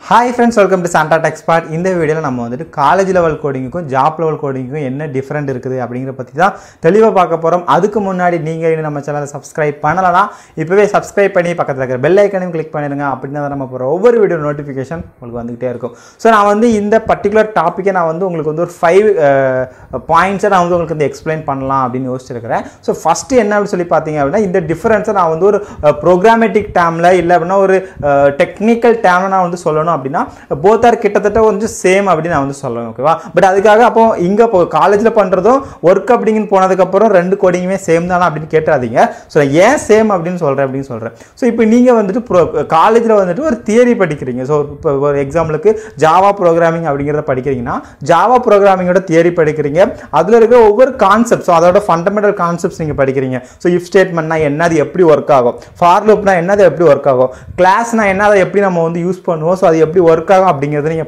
Hi friends, welcome to SANTRA TECHSPOT. In this video, we will see college level coding and job level coding what different இருக்குது அப்படிங்கற பத்தி தான் தெளிவா பார்க்க போறோம். அதுக்கு முன்னாடி நீங்க இன்னும் நம்ம சேனலை subscribe பண்ணலனா இப்பவே subscribe பண்ணி பக்கத்துல இருக்கிற bell icon-ஐயும் click பண்ணிடுங்க. அப்படினா தான் நம்ம போற ஒவ்வொரு வீடியோ notification உங்களுக்கு வந்துட்டே இருக்கும். சோ நான் வந்து இந்த particular topic நான் வந்து உங்களுக்கு வந்து ஒரு 5 points நான் வந்து உங்களுக்கு explain பண்ணலாம் அப்படினு யோசிச்சிருக்கேன். சோ first என்ன அப்படி சொல்லி பாத்தீங்க அப்படினா இந்த difference நான் வந்து ஒரு programmatic termல இல்ல அப்படினா ஒரு technical termல நான் வந்து சொல்லணும் அப்படினா both are கிட்டத்தட்ட கொஞ்சம் சேம் அப்படி நான் வந்து சொல்றேன் ஓகேவா பட் அதுக்காக அப்போ இங்க காலேஜ்ல பண்றதும் வர்க் அப்படினு போனதுக்கு அப்புறம் ரெண்டு கோடிங்குமே சேம் தானா அப்படினு கேட்றாதீங்க சோ ஏன் சேம் அப்படினு சொல்றேன் சோ இப்போ நீங்க வந்துட்டு காலேஜ்ல வந்துட்டு ஒரு தியரி படிக்கிறீங்க சோ ஒரு எக்ஸாம்பிளுக்கு ஜாவா புரோகிராமிங் அப்படிங்கறத படிக்கிறீங்கன்னா ஜாவா புரோகிராமிங்கோட தியரி படிக்கிறீங்க அதுல இருக்க ஒவ்வொரு கான்செப்ட்ஸ் அதோட ஃபண்டமெண்டல் கான்செப்ட்ஸ் நீங்க படிக்கிறீங்க சோ இஃப் ஸ்டேட்மென்ட்னா என்னது எப்படி வர்க் ஆகும் ஃபார் லூப்னா என்னது எப்படி வர்க் ஆகும் கிளாஸ்னா என்னது எப்படி நம்ம வந்து யூஸ் பண்ணுவோம் சோ அது எப்படி வர்க் ஆகும் அப்படிங்கறத நீங்க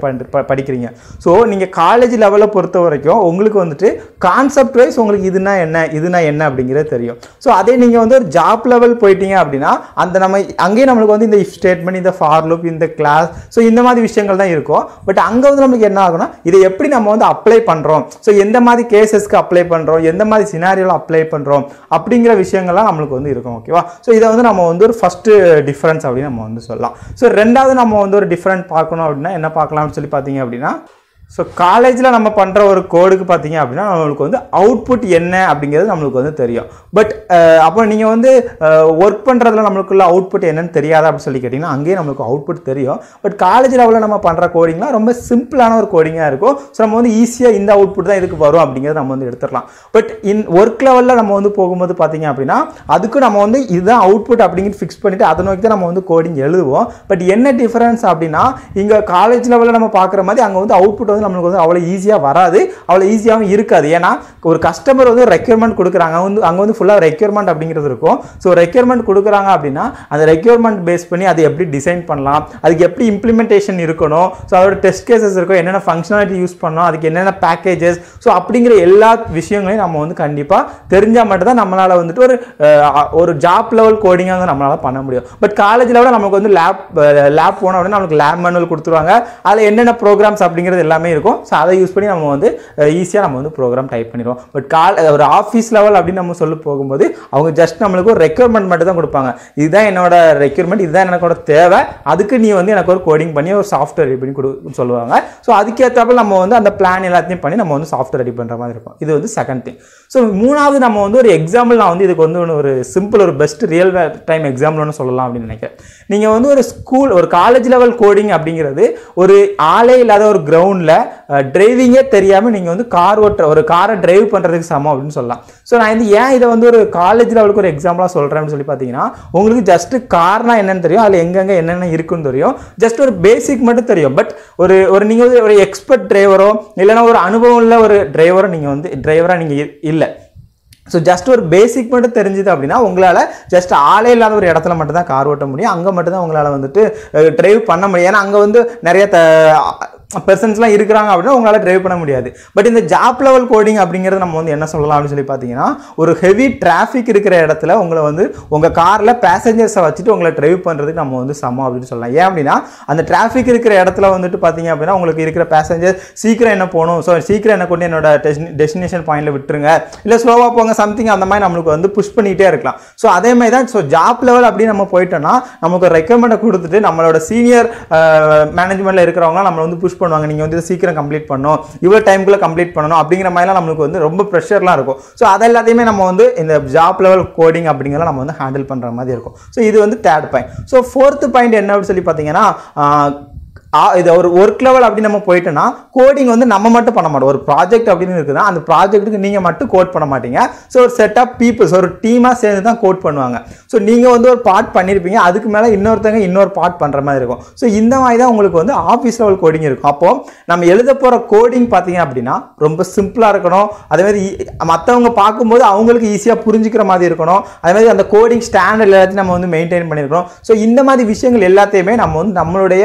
படிக்கிறீங்க சோ நீங்க காலேஜ் லெவல்ல பொறுத்த வரைக்கும் உங்களுக்கு வந்துட்டு கான்செப்ட் வைஸ் உங்களுக்கு இதுனா என்ன அப்படிங்கறது தெரியும் சோ அதே நீங்க வந்து ஒரு ஜாப் லெவல் போய்ட்டீங்க அப்படினா அந்த நம்ம அங்கே நமக்கு வந்து இந்த இஃப் ஸ்டேட்மென்ட் இந்த ஃபார் லூப் இந்த கிளாஸ் சோ இந்த மாதிரி விஷயங்கள் தான் இருக்கும் பட் அங்க வந்து நமக்கு என்ன ஆகும்னா இதை எப்படி நம்ம வந்து அப்ளை பண்றோம் சோ எந்த மாதிரி கேसेसக்கு அப்ளை பண்றோம் எந்த மாதிரி சினாரியோல அப்ளை பண்றோம் அப்படிங்கற விஷயங்கள்லாம் நமக்கு வந்து இருக்கும் ஓகேவா சோ இத வந்து நம்ம வந்து ஒரு ஃபர்ஸ்ட் டிஃபரன்ஸ் அப்படி நம்ம வந்து சொல்லலாம் சோ இரண்டாவது நம்ம வந்து ஒரு டிஃபரண்ட் பார்க்கணும் அப்படினா என்ன பார்க்கலாம்னு சொல்லி பாத்தீங்க அப்படினா சோ காலேஜ்ல நம்ம பண்ற ஒரு கோடுக்கு பாத்தீங்க அப்படினா நமக்கு வந்து அவுட்புட் என்ன அப்படிங்கிறது நமக்கு வந்து தெரியும் பட் அப்ப நீங்க வந்து வர்க் பண்றதுல நமக்குள்ள அவுட்புட் என்னன்னு தெரியாதா அப்படி சொல்லி கேட்டிங்கன்னா அங்கேயே நமக்கு அவுட்புட் தெரியும் பட் காலேஜ் லெவல்ல நம்ம பண்ற கோடிங்லாம் ரொம்ப சிம்பிளான ஒரு கோடிங்கா இருக்கும் சோ நம்ம வந்து ஈஸியா இந்த அவுட்புட் தான் இதுக்கு வரும் அப்படிங்கறது நம்ம வந்து எடுத்துறலாம் பட் இன் வர்க் லெவல்ல நம்ம வந்து போகும்போது பாத்தீங்க அப்படினா அதுக்கு நம்ம வந்து இதுதான் அவுட்புட் அப்படிங்கறது ஃபிக்ஸ் பண்ணிட்டு அத நோக்கி தான் நம்ம வந்து கோடிங் எழுதுவோம் பட் என்ன டிஃபரன்ஸ் அப்படினா இங்க காலேஜ் லெவல்ல நம்ம பார்க்குற மாதிரி அங்க வந்து அவுட்புட் நமக்கு வந்து அவ்வளவு ஈஸியா வராது அவ்வளவு ஈஸியாவும் இருக்காது ஏனா ஒரு கஸ்டமர் வந்து ரெக்யர்மென்ட் கொடுக்கறாங்க அங்க வந்து ஃபுல்லா ரெக்யர்மென்ட் அப்படிங்கிறது இருக்கும் சோ ரெக்யர்மென்ட் கொடுக்கறாங்க அப்படினா அந்த ரெக்யர்மென்ட் பேஸ் பண்ணி அதை எப்படி டிசைன் பண்ணலாம் அதுக்கு எப்படி இம்ப்ளிமெண்டேஷன் இருக்கணும் சோ அதோட டெஸ்ட் கேसेस இருக்கும் என்னென்ன ஃபங்க்ஷனாலிட்டி யூஸ் பண்ணனும் அதுக்கு என்னென்ன பேக்கேजेस சோ அப்படிங்கற எல்லா விஷயங்களையும் நம்ம வந்து கண்டிப்பா தெரிஞ்சா மட்டும் தான் நம்மளால வந்துட்டு ஒரு ஜாப் லெவல் கோடிங்கா வந்து நம்மளால பண்ண முடியும் பட் காலேஜ் லெவல்ல நமக்கு வந்து லேப் போனா அப்படினா நமக்கு லேப் மேனுவல் கொடுத்துருவாங்க அதுல என்னென்ன ப்ரோகிராம்ஸ் அப்படிங்கிறது எல்லாமே இருக்கும் சோ அதை யூஸ் பண்ணி நம்ம வந்து ஈஸியா நம்ம வந்து ப்ரோகிராம் டைப் பண்ணிடுவோம் பட் ஒரு ஆபீஸ் லெவல் அப்படி நம்ம சொல்ல போகும்போது அவங்க ஜஸ்ட் நமக்கு ஒரு ரெக்யர்மென்ட் மட்டும் தான் கொடுப்பாங்க இதுதான் என்னோட ரெக்யர்மென்ட் இதுதான் எனக்கோட தேவை அதுக்கு நீ வந்து எனக்கு ஒரு கோடிங் பண்ணி ஒரு சாஃப்ட்வேர் ரெடி பண்ணி சொல்லுவாங்க சோ அதுக்கு ஏத்தாப்புல நம்ம வந்து அந்த பிளான் எல்லாத்தையும் பண்ணி நம்ம வந்து சாஃப்ட்வேர் ரெடி பண்ற மாதிரி இருக்கும் இது வந்து செகண்ட் திங் சோ மூணாவது நம்ம வந்து ஒரு எக்ஸாம்பிள் நான் வந்து இதுக்கு வந்து ஒரு சிம்பிள் ஒரு பெஸ்ட் ரியல் டைம் எக்ஸாம்பிள்னு சொல்லலாம் அப்படின்னு நினைக்கிறேன் நீங்க வந்து ஒரு காலேஜ் லெவல் கோடிங் அப்படிங்கிறது ஒரு ஆளே இல்லாத ஒரு கிரவுண்ட்ல டிரைவிங்கே தெரியாம நீங்க வந்து ஒரு காரை டிரைவ் பண்றதுக்கு சமம் அப்படின்னு சொல்லலாம் சோ நான் வந்து ஏன் இதை வந்து ஒரு காலேஜ் லெவலுக்கு ஒரு எக்ஸாம்பிளா சொல்றேன்னு சொல்லி பாத்தீங்கன்னா உங்களுக்கு ஜஸ்ட் கார்னா என்னன்னு தெரியும் அதுல எங்கெங்க என்னென்ன இருக்குன்னு தெரியும் ஜஸ்ட் ஒரு பேசிக் மட்டும் தெரியும் பட் ஒரு நீங்க ஒரு எக்ஸ்பர்ட் டிரைவரோ இல்லைன்னா ஒரு அனுபவம் உள்ள ஒரு டிரைவரோ நீங்க வந்து டிரைவரா நீங்க இல்ல சோ ஜஸ்ட் ஒரு பேசிக் மட்டும் தெரிஞ்சது அப்படினா உங்களால ஜஸ்ட் ஆளே இல்லாத ஒரு இடத்துல மட்டும் தான் கார் ஓட்ட முடியும் அங்க மட்டும் தான் உங்களால வந்துட்டு டிரைவ் பண்ண முடியும் ஏன்னா அங்க வந்து நிறைய பெர்சன்ஸ்லாம் இருக்கிறாங்க அப்படினா உங்களால டிரைவ் பண்ண முடியாது பட் இந்த ஜாப் லெவல் கோடிங் அப்படிங்கிறது நம்ம வந்து என்ன சொல்லலாம் அப்படின்னு சொல்லி பாத்தீங்கன்னா ஒரு ஹெவி டிராஃபிக் இருக்கிற இடத்துல உங்களை வந்து உங்க கார்ல பேசஞ்சர்ஸை வச்சுட்டு உங்களை டிரைவ் பண்றதுக்கு நம்ம வந்து சமம் அப்படின்னு சொல்லலாம் ஏன் அப்படின்னா அந்த டிராஃபிக் இருக்கிற இடத்துல வந்துட்டு பாத்தீங்க அப்படின்னா உங்களுக்கு இருக்கிற பேசஞ்சர் சீக்கிரம் என்ன போகணும் ஸோ சீக்கிரம் என்ன கொண்டு என்னோட டெஸ்டினேஷன் பாயிண்ட்ல விட்டுருங்க இல்ல ஸ்லோவா போங்க சம்திங் அந்த மாதிரி நம்மளுக்கு வந்து புஷ் பண்ணிட்டே இருக்கலாம் ஸோ அதே மாதிரி தான் ஸோ ஜாப் லெவல் அப்படின்னு நம்ம போயிட்டோம்னா நமக்கு ரெக்கமெண்ட் கொடுத்துட்டு நம்மளோட சீனியர் மேனேஜ்மெண்ட்ல இருக்கிறவங்க நம்ம வந்து புஷ் பண்ணுவாங்க நீங்க வந்து சீக்கிரம் கம்ப்ளீட் பண்ணணும் இவ்வளவு டைம்க்குள்ள கம்ப்ளீட் பண்ணணும் அப்படிங்கிற மாதிரிலாம் நமக்கு வந்து ரொம்ப ப்ரெஷர்லாம் இருக்கும் ஸோ அதெல்லாத்தையுமே நம்ம வந்து இந்த ஜாப் லெவல் கோடிங் அப்படிங்கிறத நம்ம வந்து ஹேண்டில் பண்ற மாதிரி இருக்கும் ஸோ இது வந்து third point so fourth point என்ன அப்படின்னு சொல்லி பார்த்தீங்கன்னா இது ஒரு ஒர்க் லெவல் அப்படி நம்ம போயிட்டோம்னா கோடிங் வந்து நம்ம மட்டும் பண்ண மாட்டோம் ஒரு ப்ராஜெக்ட் அப்படின்னு இருக்குன்னா அந்த ப்ராஜெக்ட்டுக்கு நீங்க மட்டும் கோட் பண்ண மாட்டீங்க ஸோ ஒரு செட் ஆஃப் பீப்புள்ஸ் ஒரு டீமா சேர்ந்து தான் கோட் பண்ணுவாங்க ஸோ நீங்க வந்து ஒரு பார்ட் பண்ணிருப்பீங்க அதுக்கு மேல இன்னொருத்தங்க இன்னொரு பார்ட் பண்ற மாதிரி இருக்கும் ஸோ இந்த மாதிரி தான் உங்களுக்கு வந்து ஆஃபீஸ் லெவல் கோடிங் இருக்கும் அப்போ நம்ம எழுத போற கோடிங் பாத்தீங்க அப்படின்னா ரொம்ப சிம்பிளா இருக்கணும் அதே மாதிரி மற்றவங்க பார்க்கும்போது அவங்களுக்கு ஈஸியா புரிஞ்சுக்கிற மாதிரி இருக்கணும் அதே மாதிரி அந்த கோடிங் ஸ்டாண்டர்ட் எல்லாத்தையும் நம்ம வந்து மெயின்டைன் பண்ணிருக்கணும் ஸோ இந்த மாதிரி விஷயங்கள் எல்லாத்தையுமே நம்ம வந்து நம்மளுடைய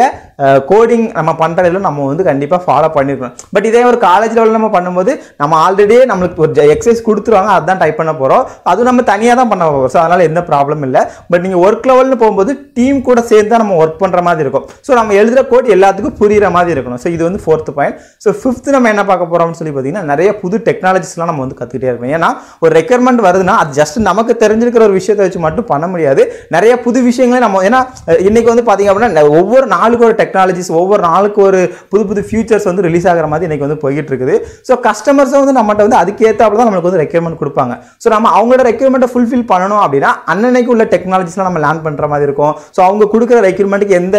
கோடிங் நம்ம பண்ணுறதுல நம்ம வந்து கண்டிப்பாக ஃபாலோ பண்ணிருக்கணும். பட் இதே ஒரு காலேஜ் லெவலில் நம்ம பண்ணும்போது நம்ம ஆல்ரெடி நம்மளுக்கு ஒரு எக்ஸசைஸ் கொடுத்துருவாங்க, அதுதான் டைப் பண்ண போகிறோம். அது நம்ம தனியாக தான் பண்ண போகிறோம். ஸோ அதனால் எந்த ப்ராப்ளம் இல்லை. பட் நீங்கள் ஒர்க் லெவல்னு போகும்போது டீம் கூட சேர்ந்து தான் நம்ம ஒர்க் பண்ணுற மாதிரி இருக்கும். ஸோ நம்ம எழுதுகிற கோட் எல்லாத்துக்கும் புரிகிற மாதிரி இருக்கணும். ஸோ இது வந்து 4th பாயிண்ட். ஸோ 5th நம்ம என்ன பார்க்க போகிறோம்னு சொல்லி பார்த்தீங்கன்னா நிறைய புது டெக்னாலஜிஸ்லாம் நம்ம வந்து கற்றுக்கிட்டே இருக்கணும். ஏன்னா ஒரு ரெக்யர்மெண்ட் வருதுன்னா அது ஜஸ்ட் நமக்கு தெரிஞ்சிருக்கிற ஒரு விஷயத்தை வச்சு மட்டும் பண்ண முடியாது. நிறைய புது விஷயங்களே நம்ம ஏன்னா இன்னைக்கு வந்து பார்த்தீங்க அப்படின்னா ஒவ்வொரு நாளுக்கு ஒரு டெக்னாலஜிஸ், ஒவ்வொரு நாளுக்கு ஒரு புது புது ஃபியூச்சர்ஸ் வந்து ரிலீஸ் ஆகிற மாதிரி இன்னைக்கு வந்து போயிட்டு இருக்குது. ஸோ கஸ்டமர்ஸும் வந்து நம்மகிட்ட வந்து அதுக்கேற்றாப்புல தான் நம்மளுக்கு வந்து ரெக்யர்மெண்ட் கொடுப்பாங்க. ஸோ நம்ம அவங்களோட ரெக்யர்மெண்ட்டை ஃபுல்ஃபில் பண்ணணும் அப்படின்னா அன்னன்னைக்கு உள்ள டெக்னாலஜிஸ்லாம் நம்ம லேர்ன் பண்ணுற மாதிரி இருக்கும். ஸோ அவங்க கொடுக்குற ரெக்யர்மெண்ட்டுக்கு எந்த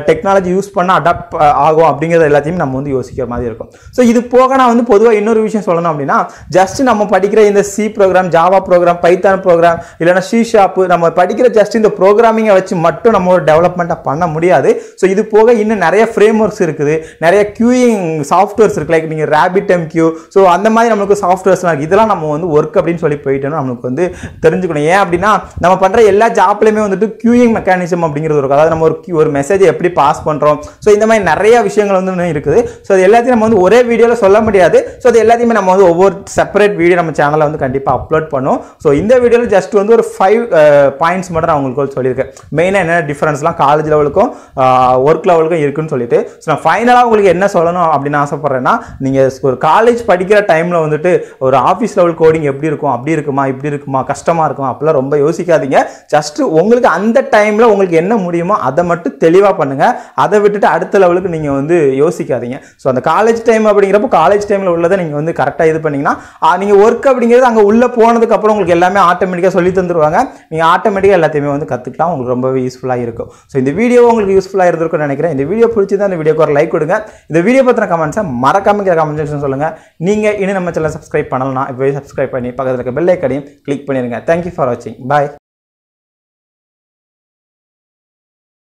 டெக்னாலஜி யூஸ் பண்ண அடாப்ட் ஆகும் அப்படிங்கிறது எல்லாத்தையும் நம்ம வந்து யோசிக்கிற மாதிரி இருக்கும். ஸோ இது போக நான் வந்து பொதுவாக இன்னொரு விஷயம் சொல்லணும் அப்படின்னா ஜஸ்ட் நம்ம படிக்கிற இந்த C program, Java program, Python program இல்லைனா சி ஷார்ப் நம்ம படிக்கிற ஜஸ்ட் இந்த ப்ரோக்ராமிங்கை வச்சு மட்டும் நம்ம ஒரு டெவலப்மெண்ட்டை பண்ண முடியாது. ஸோ இது போக இன்னும் நிறைய ஃப்ரேம் ஒர்க்ஸ் இருக்குது, நிறைய கியூயிங் சாஃப்ட்வேர்ஸ் இருக்குது. லைக் நீங்கள் RabbitMQ, ஸோ அந்த மாதிரி நம்மளுக்கு சாஃப்ட்வேர்ஸ்லாம் இருக்குது. இதெல்லாம் நம்ம வந்து ஒர்க் அப்படின்னு சொல்லி போயிட்டோம்னா நம்மளுக்கு வந்து தெரிஞ்சுக்கணும். ஏன் அப்படின்னா நம்ம பண்ணுற எல்லா ஜாப்லையுமே வந்துட்டு கியூயிங் மெக்கானிசம் அப்படிங்கிறது இருக்கும். அதாவது நம்ம ஒரு மெசேஜை எப்படி பாஸ் பண்ணுறோம், ஸோ இந்த மாதிரி நிறைய விஷயங்கள் வந்து இருக்குது. ஸோ அது எல்லாத்தையும் நம்ம வந்து ஒரே வீடியோவில் சொல்ல முடியாது. ஸோ அது எல்லாத்தையுமே நம்ம வந்து ஒவ்வொரு செப்பரேட் வீடியோ நம்ம சேனலில் வந்து கண்டிப்பாக அப்லோட் பண்ணுவோம். ஸோ இந்த வீடியோவில் ஜஸ்ட் வந்து ஒரு 5 பாயிண்ட்ஸ் மட்டும் நான் உங்களுக்கு சொல்லியிருக்கேன். மெயினாக என்ன டிஃபரன்ஸ்லாம் காலேஜ் லெவலுக்கும் ஒர்க் லெவலுக்கும் இருக்குன்னு சொல்லிட்டு. ஸோ நான் ஃபைனலாக உங்களுக்கு என்ன சொல்லணும் அப்படின்னு ஆசைப்பட்றேன்னா, நீங்கள் ஒரு காலேஜ் படிக்கிற டைமில் வந்துட்டு ஒரு ஆஃபீஸ் லெவல் கோடிங் எப்படி இருக்கும், அப்படி இருக்குமா, இப்படி இருக்குமா, கஷ்டமாக இருக்கும் அப்படிலாம் ரொம்ப யோசிக்காதீங்க. ஜஸ்ட் உங்களுக்கு அந்த டைமில் உங்களுக்கு என்ன முடியுமோ அதை மட்டும் தெளிவாக பண்ணுங்கள். அதை விட்டுட்டு அடுத்த லெவலுக்கு நீங்கள் வந்து யோசிக்காதீங்க. ஸோ அந்த காலேஜ் டைம் அப்படிங்கிறப்போ காலேஜ் டைமில் உள்ளதை நீங்கள் வந்து கரெக்டாக இது பண்ணிங்கன்னா நீங்கள் ஒர்க் அப்படிங்கிறது அங்கே உள்ளே போனதுக்கப்புறம் உங்களுக்கு எல்லாமே ஆட்டோமேட்டிக்காக சொல்லி தந்துருவாங்க. நீங்கள் ஆட்டோமேட்டிக்காக எல்லாத்தையுமே வந்து கற்றுக்கலாம். உங்களுக்கு ரொம்பவே யூஸ்ஃபுல்லாக இருக்கும். ஸோ இந்த வீடியோ உங்களுக்கு யூஸ்ஃபுல்லாக இருந்திருக்கும்னு நினைக்கிறேன். இந்த வீடியோ பிடிச்சிருந்தா இந்த வீடியோக்கு ஒரு லைக் கொடுங்க. இந்த வீடியோ பற்றின கமெண்ட்ஸை மறக்காம கமெண்ட் செக்ஷன் சொல்லுங்கள். நீங்கள் இன்னும் நம்ம சேனல் சப்ஸ்கிரைப் பண்ணலாம், இப்போவே சப்ஸ்கிரைப் பண்ணி பக்கத்தில் இருக்க பெல் ஐக்கானையும் கிளிக் பண்ணிடுங்க. தேங்க்யூ ஃபார் வாட்சிங். பாய்.